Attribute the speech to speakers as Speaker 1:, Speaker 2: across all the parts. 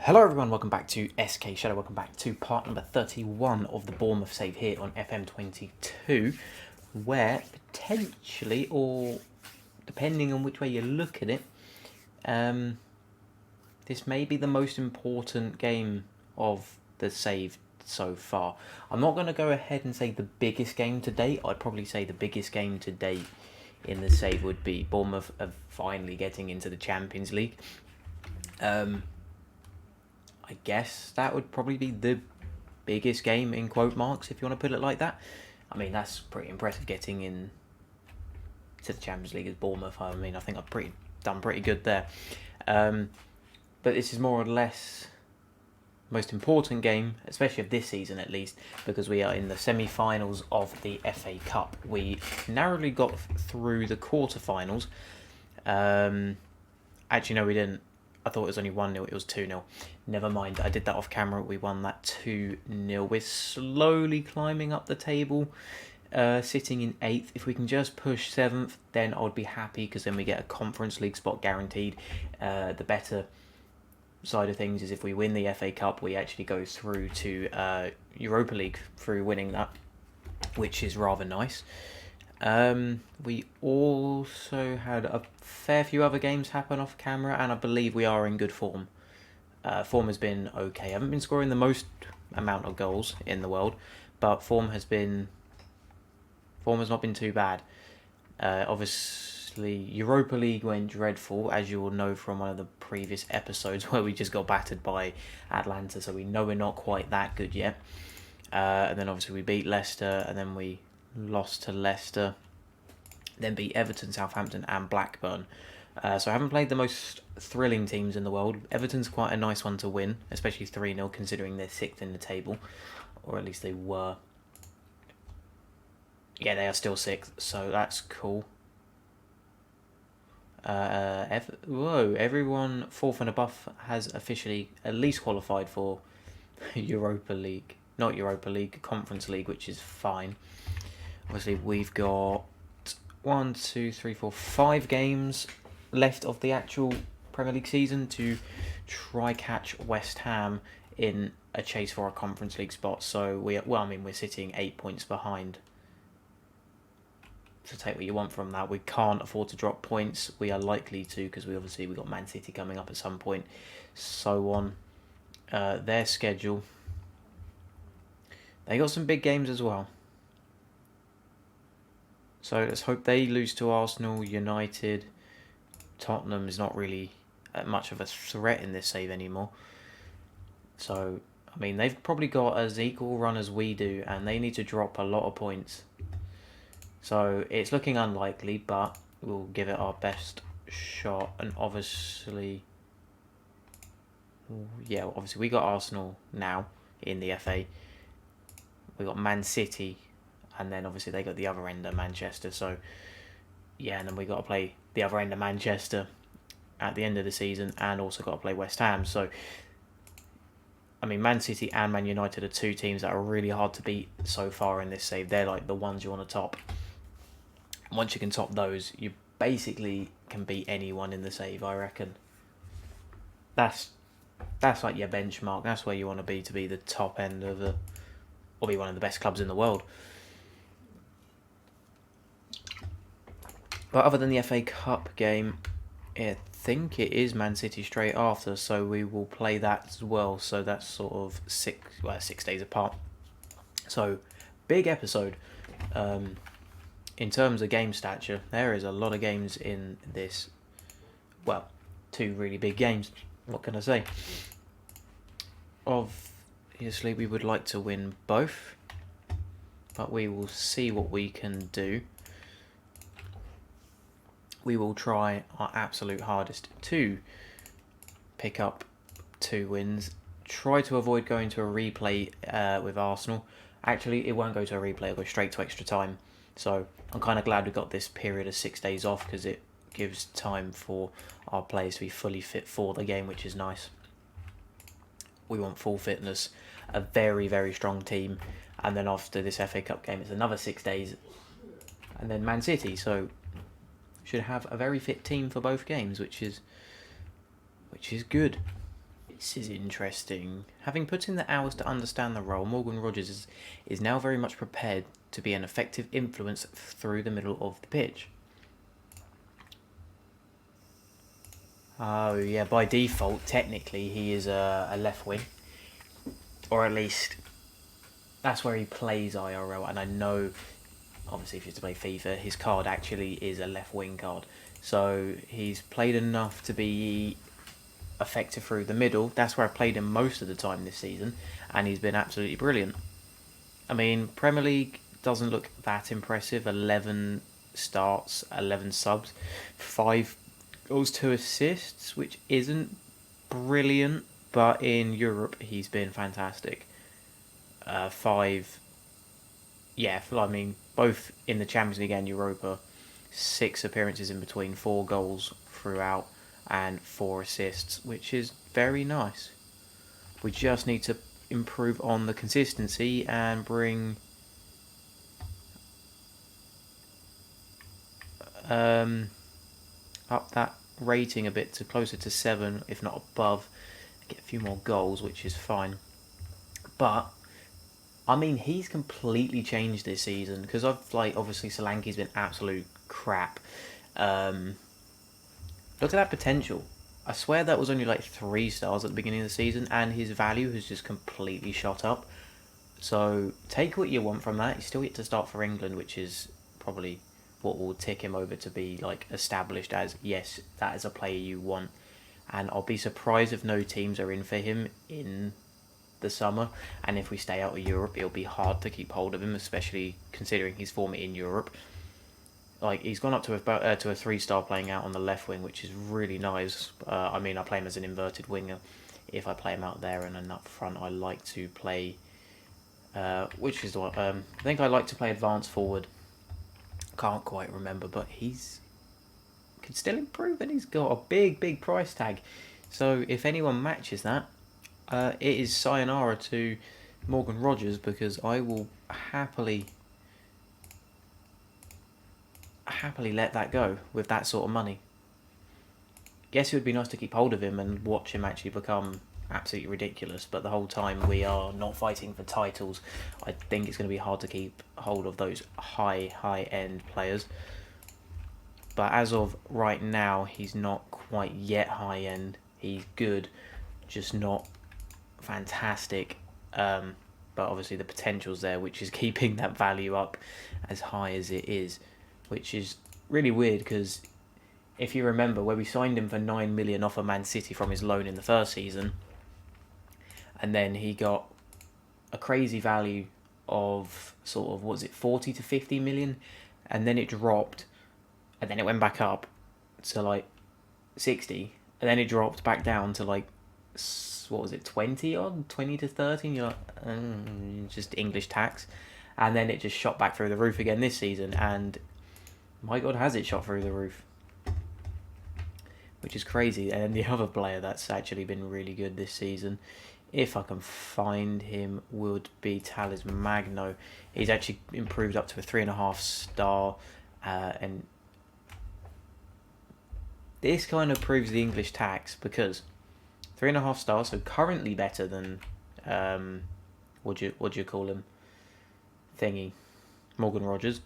Speaker 1: Hello everyone, welcome back to SkShadow, welcome back to part number 31 of the Bournemouth save here on FM22, where potentially, or depending on which way you look at it, this may be the most important game of the save so far. I'm not going to go ahead and say the biggest game to date. I'd probably say the biggest game to date in the save would be Bournemouth finally getting into the Champions League. I guess that would probably be the biggest game in quote marks, if you want to put it like that. I mean, that's pretty impressive getting in to the Champions League as Bournemouth. I mean, I think I've done pretty good there. But this is more or less the most important game, especially of this season at least, because we are in the semi-finals of the FA Cup. We narrowly got through the quarter-finals. Actually, no, we didn't. I thought it was only 1-0, it was 2-0. Never mind, I did that off camera. We won that 2-0. We're slowly climbing up the table, sitting in 8th. If we can just push 7th, then I would be happy, because then we get a Conference League spot guaranteed. The better side of things is if we win the FA Cup, we actually go through to Europa League through winning that, which is rather nice. We also had a fair few other games happen off camera, and I believe we are in good form. Form has been okay. I haven't been scoring the most amount of goals in the world, but form has not been too bad. Obviously, Europa League went dreadful, as you will know from one of the previous episodes where we just got battered by Atlanta, so we know we're not quite that good yet. And then obviously we beat Leicester, and then we lost to Leicester, then beat Everton, Southampton and Blackburn. So I haven't played the most thrilling teams in the world. Everton's quite a nice one to win, especially 3-0 considering they're 6th in the table, or at least they were. Yeah, they are still 6th, so that's cool. Everyone 4th and above has officially at least qualified for Europa League. Not Europa League, Conference League, which is fine. Obviously, we've got 5 games left of the actual Premier League season to try catch West Ham in a chase for a Conference League spot. So we're sitting 8 points behind. So take what you want from that. We can't afford to drop points. We are likely to, because we got Man City coming up at some point. So on their schedule, they got some big games as well. So let's hope they lose to Arsenal. United, Tottenham is not really much of a threat in this save anymore. So, I mean, they've probably got as equal run as we do, and they need to drop a lot of points. So it's looking unlikely, but we'll give it our best shot. And obviously, we got Arsenal now in the FA. We got Man City. And then obviously they got the other end of Manchester. So, yeah, and then we got to play the other end of Manchester at the end of the season, and also got to play West Ham. So, I mean, Man City and Man United are 2 teams that are really hard to beat so far in this save. They're like the ones you want to top. Once you can top those, you basically can beat anyone in the save, I reckon. That's like your benchmark. That's where you want to be the top end of or be one of the best clubs in the world. But other than the FA Cup game, I think it is Man City straight after, so we will play that as well. So that's sort of 6 days apart. So, big episode. In terms of game stature, there is a lot of games in this. Well, 2 really big games. What can I say? Obviously, we would like to win both, but we will see what we can do. We will try our absolute hardest to pick up 2 wins. Try to avoid going to a replay with Arsenal. Actually, it won't go to a replay. It'll go straight to extra time. So I'm kind of glad we got this period of 6 days off, because it gives time for our players to be fully fit for the game, which is nice. We want full fitness, a very, very strong team. And then after this FA Cup game, it's another 6 days. And then Man City. So should have a very fit team for both games, which is good. This is interesting. Having put in the hours to understand the role, Morgan Rogers is now very much prepared to be an effective influence through the middle of the pitch. Oh yeah, by default, technically he is a left wing. Or at least, that's where he plays IRL, and I know, obviously if you have to play FIFA, his card actually is a left wing card. So he's played enough to be effective through the middle. That's where I played him most of the time this season, and he's been absolutely brilliant. I mean, Premier League doesn't look that impressive. 11 starts, 11 subs, 5 goals, 2 assists, which isn't brilliant, but in Europe he's been fantastic. 5, yeah, I mean, both in the Champions League and Europa, 6 appearances in between, 4 goals throughout, and 4 assists, which is very nice. We just need to improve on the consistency and bring up that rating a bit to closer to 7, if not above. Get a few more goals, which is fine. But I mean, he's completely changed this season, because obviously Solanke's been absolute crap. Look at that potential. I swear that was only like 3 stars at the beginning of the season, and his value has just completely shot up. So take what you want from that. He's still yet to start for England, which is probably what will tick him over to be like established as, yes, that is a player you want. And I'll be surprised if no teams are in for him in the summer. And if we stay out of Europe, it'll be hard to keep hold of him, especially considering his form in Europe. Like, he's gone up to a 3-star playing out on the left wing, which is really nice. I mean, I play him as an inverted winger. If I play him out there and then up front, I like to play... which is what... I think I like to play advanced forward. Can't quite remember, but he's... can still improve, and he's got a big price tag. So if anyone matches that, it is sayonara to Morgan Rogers, because I will happily let that go with that sort of money. Yes, it would be nice to keep hold of him and watch him actually become absolutely ridiculous, but the whole time we are not fighting for titles, I think it's going to be hard to keep hold of those high-end players. But as of right now, he's not quite yet high-end. He's good, just not fantastic. But obviously the potential's there, which is keeping that value up as high as it is, which is really weird, because if you remember, where we signed him for 9 million off of Man City from his loan in the first season, and then he got a crazy value of sort of, what was it, 40 to 50 million, and then it dropped, and then it went back up to like 60, and then it dropped back down to like, what was it, 20 odd, 20 to 30, and you're like, just English tax, and then it just shot back through the roof again this season, and my God, has it shot through the roof, which is crazy. And the other player that's actually been really good this season, if I can find him, would be Talis Magno. He's actually improved up to a 3.5 star, and this kind of proves the English tax, because 3.5 stars, so currently better than what do you call him? Morgan Rogers.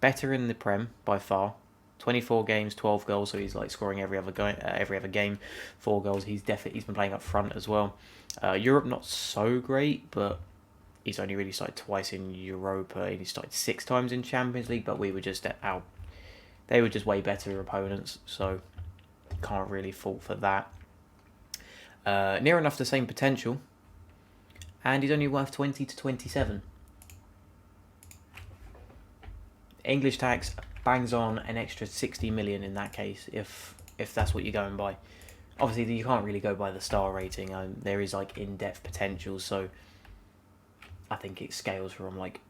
Speaker 1: Better in the Prem by far. 24 games, 12 goals, so he's like scoring every other game, 4 goals. He's been playing up front as well. Europe not so great, but he's only really started twice in Europa, and he started 6 times in Champions League, but we were just they were just way better opponents, so can't really fault for that. Near enough the same potential, and he's only worth 20 to 27. English tax bangs on an extra 60 million in that case, if that's what you're going by. Obviously, you can't really go by the star rating. There is like in-depth potential, so I think it scales from like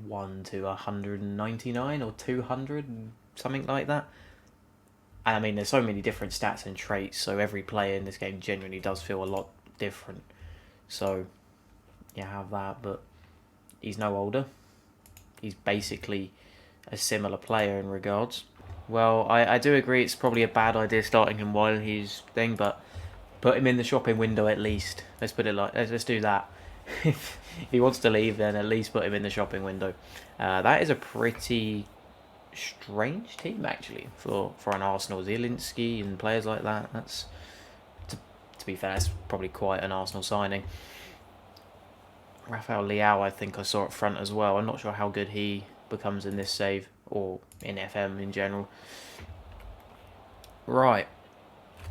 Speaker 1: 1 to 199 or 200, something like that. And I mean, there's so many different stats and traits, so every player in this game genuinely does feel a lot different. So you have that, but he's no older. He's basically a similar player in regards. Well, I do agree it's probably a bad idea starting him while he's thing, but Put him in the shopping window at least. Let's put it like, let's do that. If he wants to leave, then at least put him in the shopping window. That is a pretty strange team, actually, for an Arsenal. Zielinski and players like that. That's, to be fair, that's probably quite an Arsenal signing. Rafael Leao, I think I saw up front as well. I'm not sure how good he becomes in this save, or in FM in general. Right.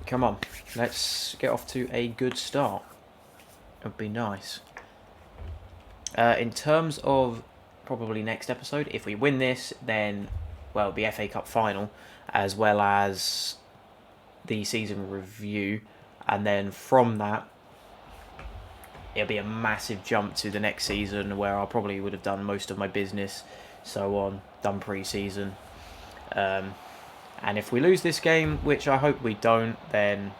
Speaker 1: Come on. Let's get off to a good start. It would be nice. In terms of probably next episode, if we win this, then, well, it'll be FA Cup final, as well as the season review. And then from that, it'll be a massive jump to the next season, where I probably would have done most of my business, so on, done pre-season. And if we lose this game, which I hope we don't, then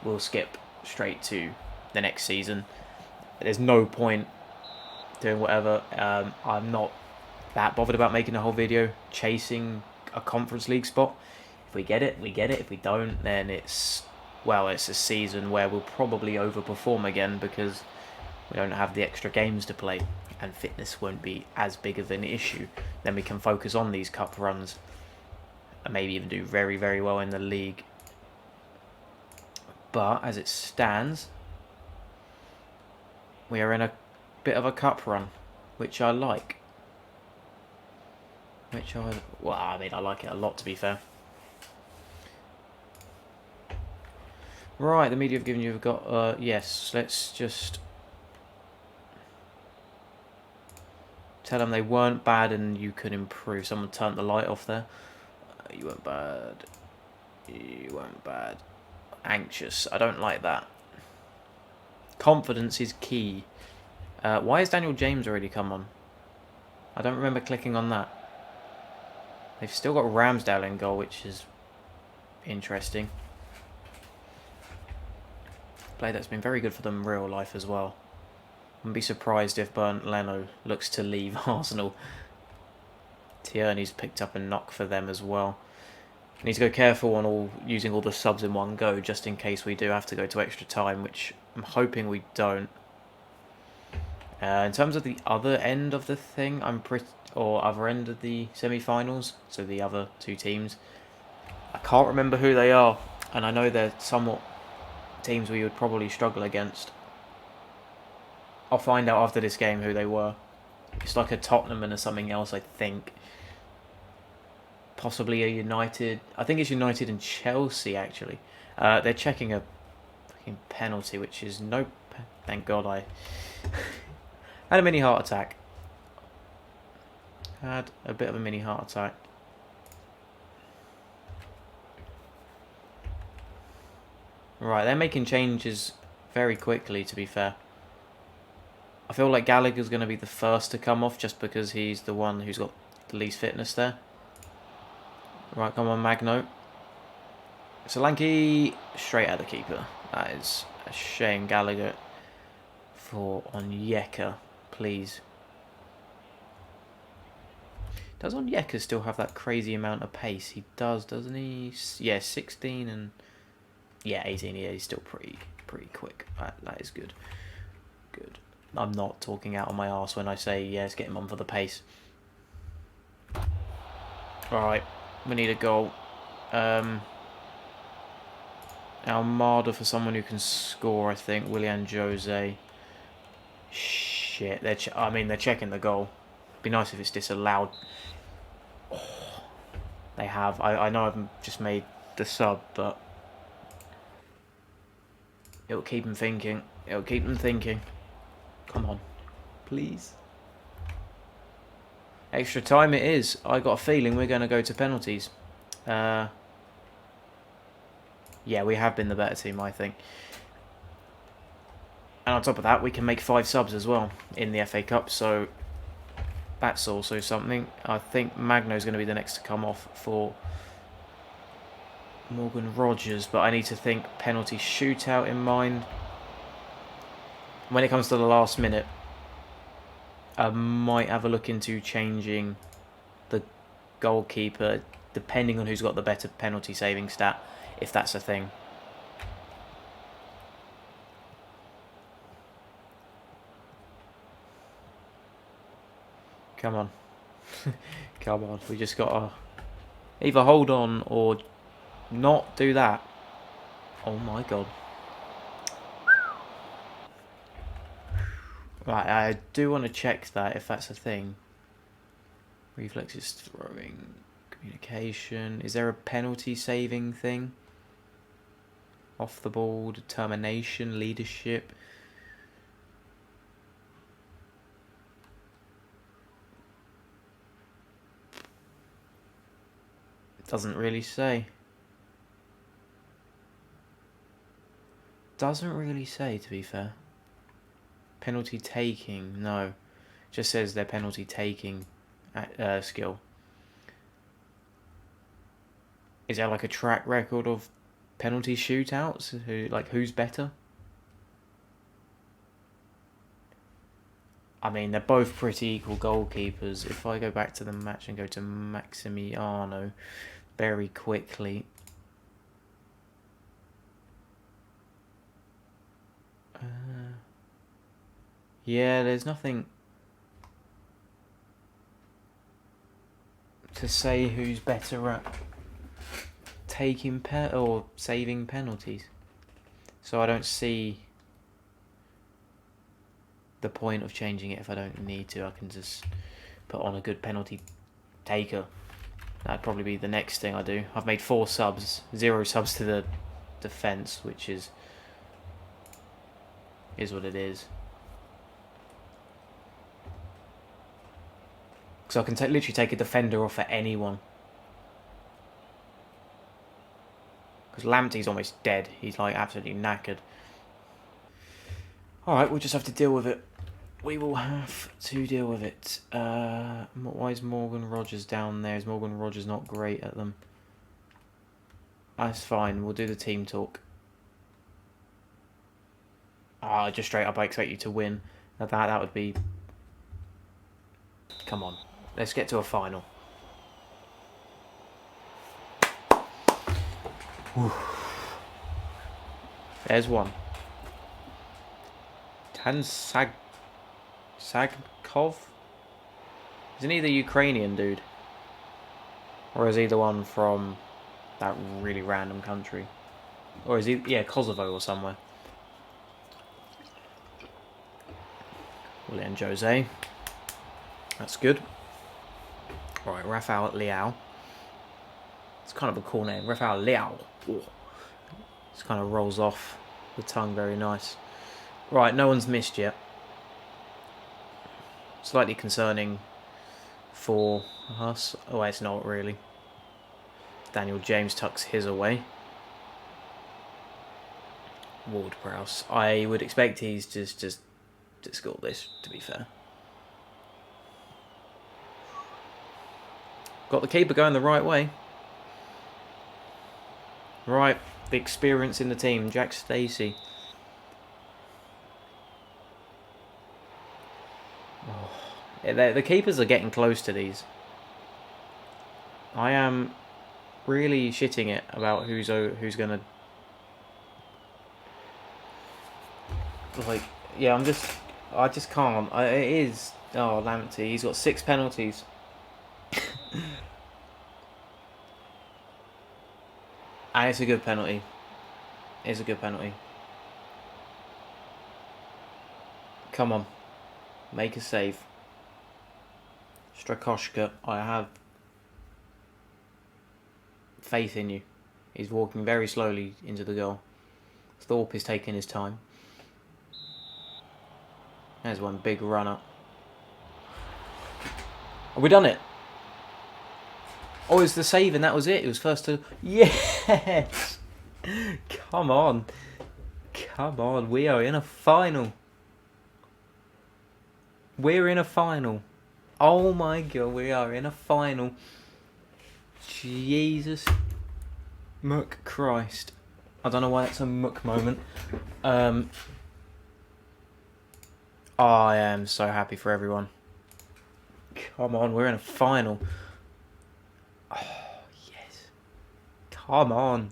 Speaker 1: we'll skip straight to the next season. There's no point doing whatever. I'm not that bothered about making a whole video chasing a Conference League spot. If we get it, we get it. If we don't, then it's, well, it's a season where we'll probably overperform again, because we don't have the extra games to play, and fitness won't be as big of an issue. Then we can focus on these cup runs, and maybe even do very, very well in the league. But as it stands, we are in a bit of a cup run, which I like. Well, I mean, I like it a lot, to be fair. Right, the media have given you, yes, let's just tell them they weren't bad and you could improve. Someone turned the light off there. You weren't bad. You weren't bad. Anxious. I don't like that. Confidence is key. Why has Daniel James already come on? I don't remember clicking on that. They've still got Ramsdale in goal, which is interesting. Play that's been very good for them in real life as well. Wouldn't be surprised if Bernd Leno looks to leave Arsenal. Tierney's picked up a knock for them as well. Need to go careful on using all the subs in one go, just in case we do have to go to extra time, which I'm hoping we don't. In terms of the other end of the thing, other end of the semi-finals, so the other two teams, I can't remember who they are, and I know they're somewhat teams we would probably struggle against. I'll find out after this game who they were. It's like a Tottenham and something else, I think. Possibly a United. I think it's United and Chelsea, actually. They're checking a fucking penalty, which is no... Thank God I had a mini heart attack. Had a bit of a mini heart attack. Right, they're making changes very quickly, to be fair. I feel like Gallagher's going to be the first to come off, just because he's the one who's got the least fitness there. Right, come on, Magno. Solanke straight at the keeper. That is a shame. Gallagher for Onyeka, please. Does Onyeka still have that crazy amount of pace? He does, doesn't he? Yeah, 16 and... Yeah, 18, yeah, he's still pretty quick. That is good. Good. I'm not talking out on my arse when I say, yes, get him on for the pace. Alright, we need a goal. Almada for someone who can score, I think. Willian Jose. Shit, they're checking the goal. It'd be nice if it's disallowed. Oh, they have. I know I've just made the sub, but... It'll keep them thinking. It'll keep them thinking. Come on. Please. Extra time it is. I got a feeling we're going to go to penalties. Yeah, we have been the better team, I think. And on top of that, we can make 5 subs as well in the FA Cup, so that's also something. I think Magno's going to be the next to come off for Morgan Rogers, but I need to think penalty shootout in mind. When it comes to the last minute, I might have a look into changing the goalkeeper, depending on who's got the better penalty saving stat, if that's a thing. Come on. Come on. We just got to either hold on or not do that. Oh my god. Right, I do want to check that if that's a thing. Reflexes, throwing, communication. Is there a penalty saving thing? Off the ball, determination, leadership. It doesn't really say. Doesn't really say, to be fair. Penalty taking, no. Just says they're penalty taking skill. Is there like a track record of penalty shootouts? Who's better? I mean, they're both pretty equal goalkeepers. If I go back to the match and go to Maximiano very quickly. Yeah, there's nothing to say who's better at taking or saving penalties. So I don't see the point of changing it if I don't need to. I can just put on a good penalty taker. That'd probably be the next thing I do. I've made 4 subs, 0 subs to the defense, which is what it is. So I can literally take a defender off for anyone. Because Lamptey's almost dead. He's like absolutely knackered. Alright, we'll just have to deal with it. We will have to deal with it. Why is Morgan Rogers down there? Is Morgan Rogers not great at them? That's fine. We'll do the team talk. Just straight up, I expect you to win. Now that would be... Come on. Let's get to a final. Whew. There's one. Sagkov? Isn't he the Ukrainian dude? Or is he the one from that really random country? Or is he... Yeah, Kosovo or somewhere. William Jose. That's good. Alright, Rafael Leao. It's kind of a cool name. Rafael Leao. Oh. This kind of rolls off the tongue very nice. Right, no one's missed yet. Slightly concerning for us. Oh, it's not really. Daniel James tucks his away. Ward-Prowse. I would expect he's just to score this, to be fair. Got the keeper going the right way. Right, the experience in the team, Jack Stacey. Oh. Yeah, the keepers are getting close to these. I am really shitting it about who's gonna... Like, yeah, I just can't. It is... Oh, Lamptey, he's got 6 penalties. And it's a good penalty. It's a good penalty. Come on. Make a save. Strakoshka, I have faith in you. He's walking very slowly into the goal. Thorpe is taking his time. There's one big run up. Have we done it? Oh, it's the save and that was it. It was first to... Yes! Come on. Come on. We are in a final. We're in a final. Oh my god, we are in a final. Jesus. Muck Christ. I don't know why that's a muck moment. I am so happy for everyone. Come on, we're in a final. Oh, yes. Come on.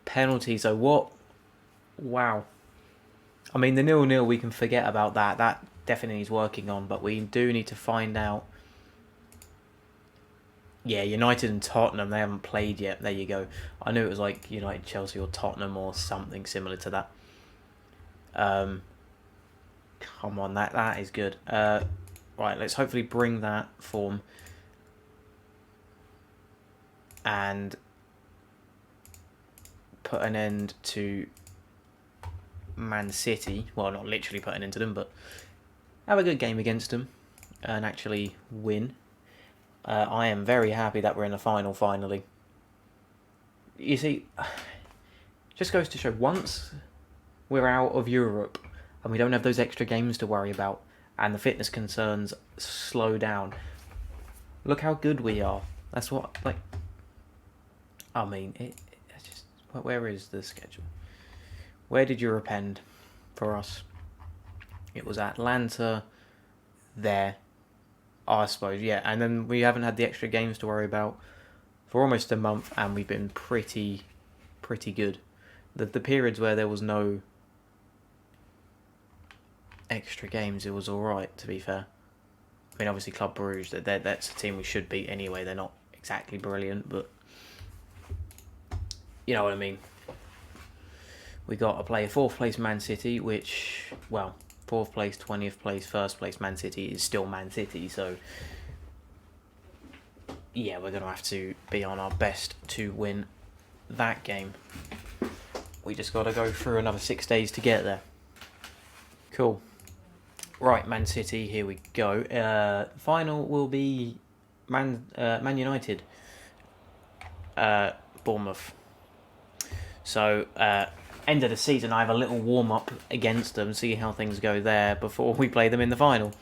Speaker 1: Penalties, though. What? Wow. I mean, the 0-0, we can forget about that. That definitely needs working on, but we do need to find out. Yeah, United and Tottenham, they haven't played yet. There you go. I knew it was like United, Chelsea, or Tottenham, or something similar to that. Come on, that is good. Right, let's hopefully bring that form and put an end to Man City. Well, not literally put an end to them, but have a good game against them and actually win. I am very happy that we're in the final finally. You see, just goes to show, once we're out of Europe and we don't have those extra games to worry about and the fitness concerns slow down, look how good we are. That's what, like, I mean, it's just, where is the schedule? Where did Europe end for us? It was Atlanta, there, I suppose, yeah. And then we haven't had the extra games to worry about for almost a month, and we've been pretty good. The periods where there was no extra games, it was alright, to be fair. I mean, obviously Club Bruges, that's a team we should beat anyway. They're not exactly brilliant, but you know what I mean. We got to play 4th place Man City, which, well, 4th place, 20th place, 1st place Man City is still Man City, so yeah, we're going to have to be on our best to win that game. We just got to go through another 6 days to get there. Cool. Right, Man City, here we go. Final will be Man United, Bournemouth. So, end of the season, I have a little warm-up against them, see how things go there before we play them in the final,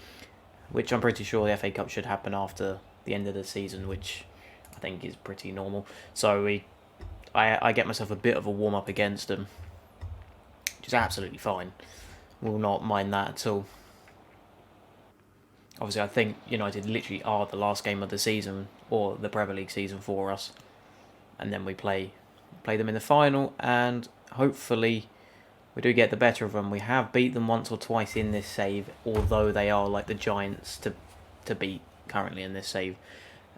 Speaker 1: which I'm pretty sure the FA Cup should happen after the end of the season, which I think is pretty normal. So I get myself a bit of a warm-up against them, which is absolutely fine. Will not mind that at all. Obviously, I think United literally are the last game of the season, or the Premier League season for us, and then we play them in the final, and hopefully we do get the better of them. We have beat them once or twice in this save, although they are like the giants to beat currently in this save,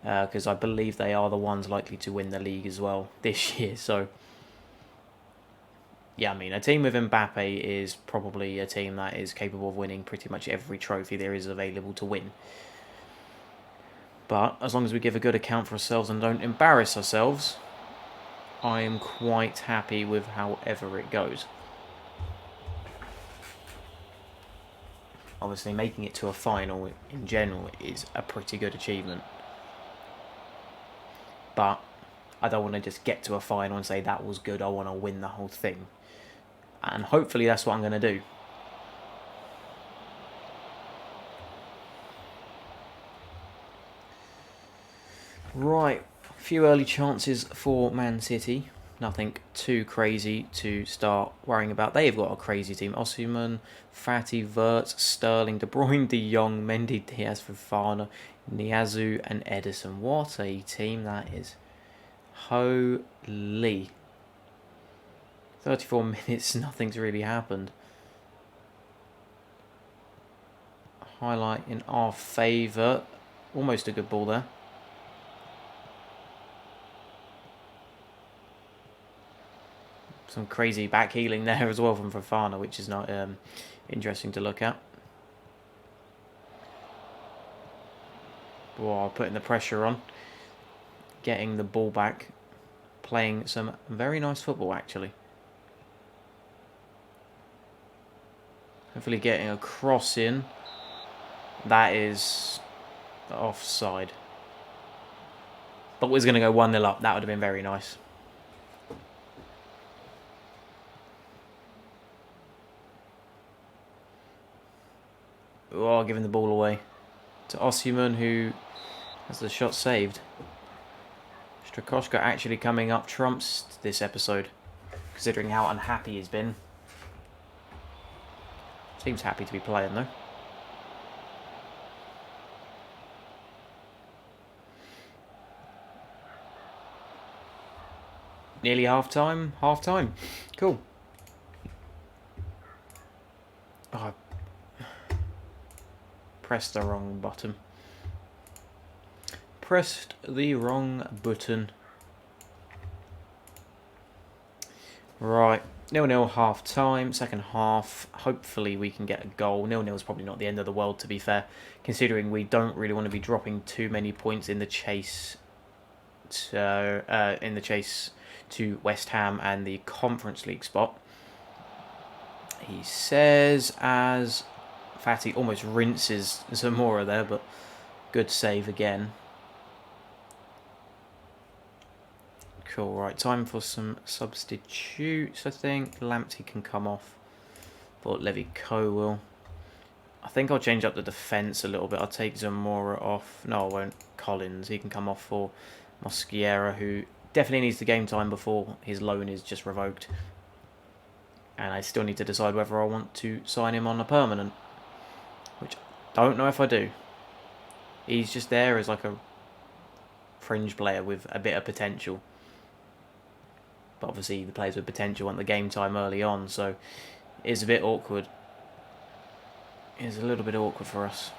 Speaker 1: because I believe they are the ones likely to win the league as well this year. So yeah, I mean, a team with Mbappe is probably a team that is capable of winning pretty much every trophy there is available to win. But as long as we give a good account for ourselves and don't embarrass ourselves, I am quite happy with however it goes. Obviously, making it to a final in general is a pretty good achievement. But I don't want to just get to a final and say that was good. I want to win the whole thing. And hopefully that's what I'm going to do. Right, a few early chances for Man City. Nothing too crazy to start worrying about. They've got a crazy team. Osimhen, Fati, Wirtz, Sterling, De Bruyne, De Jong, Mendy, Diaz, Fofana, Niazu and Edison. What a team that is. Holy. 34 minutes, nothing's really happened. Highlight in our favour. Almost a good ball there. Some crazy back healing there as well from Fofana, which is not interesting to look at. Whoa, putting the pressure on. Getting the ball back. Playing some very nice football, actually. Hopefully getting a cross in. That is offside. But we're going to go 1-0 up. That would have been very nice. Oh, giving the ball away to Osimhen, who has the shot saved. Strakoschka actually coming up trumps this episode, considering how unhappy he's been. Seems happy to be playing, though. Nearly half-time. Half-time. Cool. Oh, I pressed the wrong button. Pressed the wrong button. Right, 0-0 half time, second half. Hopefully we can get a goal. 0-0 is probably not the end of the world, to be fair, considering we don't really want to be dropping too many points in the chase. To West Ham and the Conference League spot. He says as Fatty almost rinses Zamora there, but good save again. Cool, right, time for some substitutes, I think. Lamptey can come off, but Levy Coe will. I think I'll change up the defence a little bit. I'll take Zamora off. No, I won't. Collins, he can come off for Mosquera, who definitely needs the game time before his loan is just revoked. And I still need to decide whether I want to sign him on a permanent, which I don't know if I do. He's just there as like a fringe player with a bit of potential. But obviously the players with potential want the game time early on, so it's a bit awkward. It's a little bit awkward for us.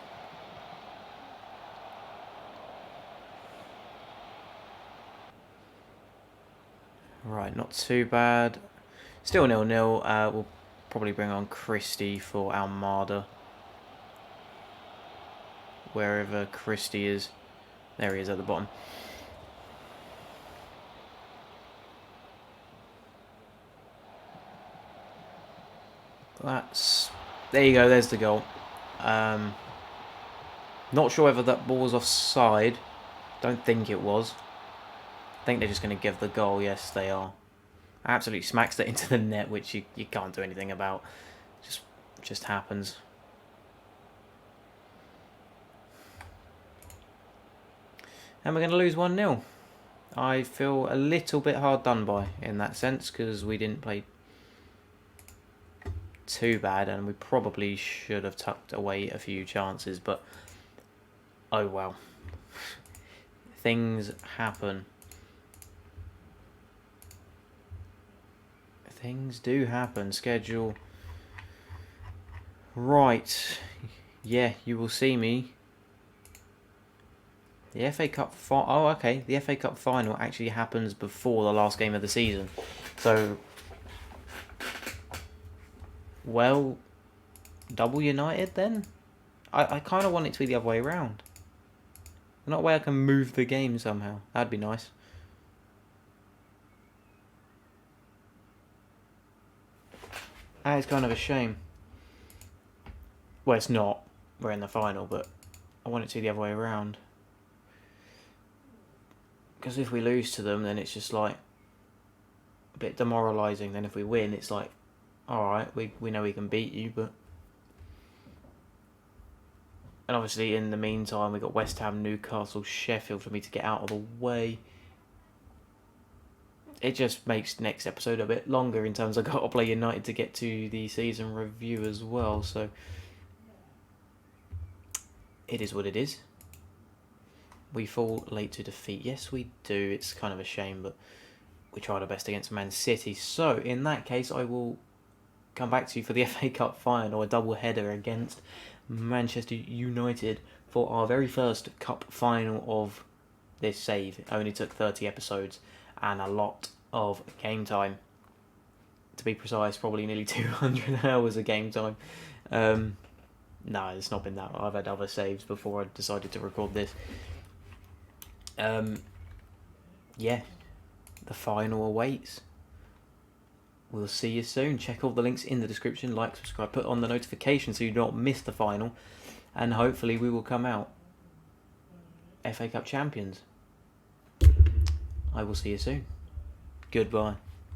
Speaker 1: Right, not too bad. Still 0-0. We'll probably bring on Christie for Almada. Wherever Christie is. There he is at the bottom. There you go, there's the goal. Not sure whether that ball was offside. Don't think it was. I think they're just going to give the goal. Yes, they are. Absolutely smacks it into the net, which you can't do anything about. Just happens. And we're going to lose 1-0. I feel a little bit hard done by in that sense, because we didn't play too bad, and we probably should have tucked away a few chances, but oh well. Things happen. Things do happen. Schedule. Right. Yeah, you will see me. The FA Cup oh, okay. The FA Cup final actually happens before the last game of the season. So, well, double United then? I kind of want it to be the other way around. Not a way I can move the game somehow. That'd be nice. That is kind of a shame. Well, it's not. We're in the final, but I want it to be the other way around. Because if we lose to them, then it's just like a bit demoralising. Then if we win, it's like, alright, we know we can beat you, but... And obviously, in the meantime, we've got West Ham, Newcastle, Sheffield for me to get out of the way. It just makes next episode a bit longer in terms of I've got to play United to get to the season review as well, so it is what it is. We fall late to defeat. Yes, we do. It's kind of a shame, but we tried our best against Man City. So, in that case, I will come back to you for the FA Cup final, a double header against Manchester United for our very first cup final of this save. It only took 30 episodes and a lot of game time. To be precise, probably nearly 200 hours of game time. No, it's not been that. I've had other saves before I decided to record this. Yeah, the final awaits. We'll see you soon. Check all the links in the description. Like, subscribe, put on the notification so you don't miss the final. And hopefully we will come out FA Cup champions. I will see you soon. Goodbye.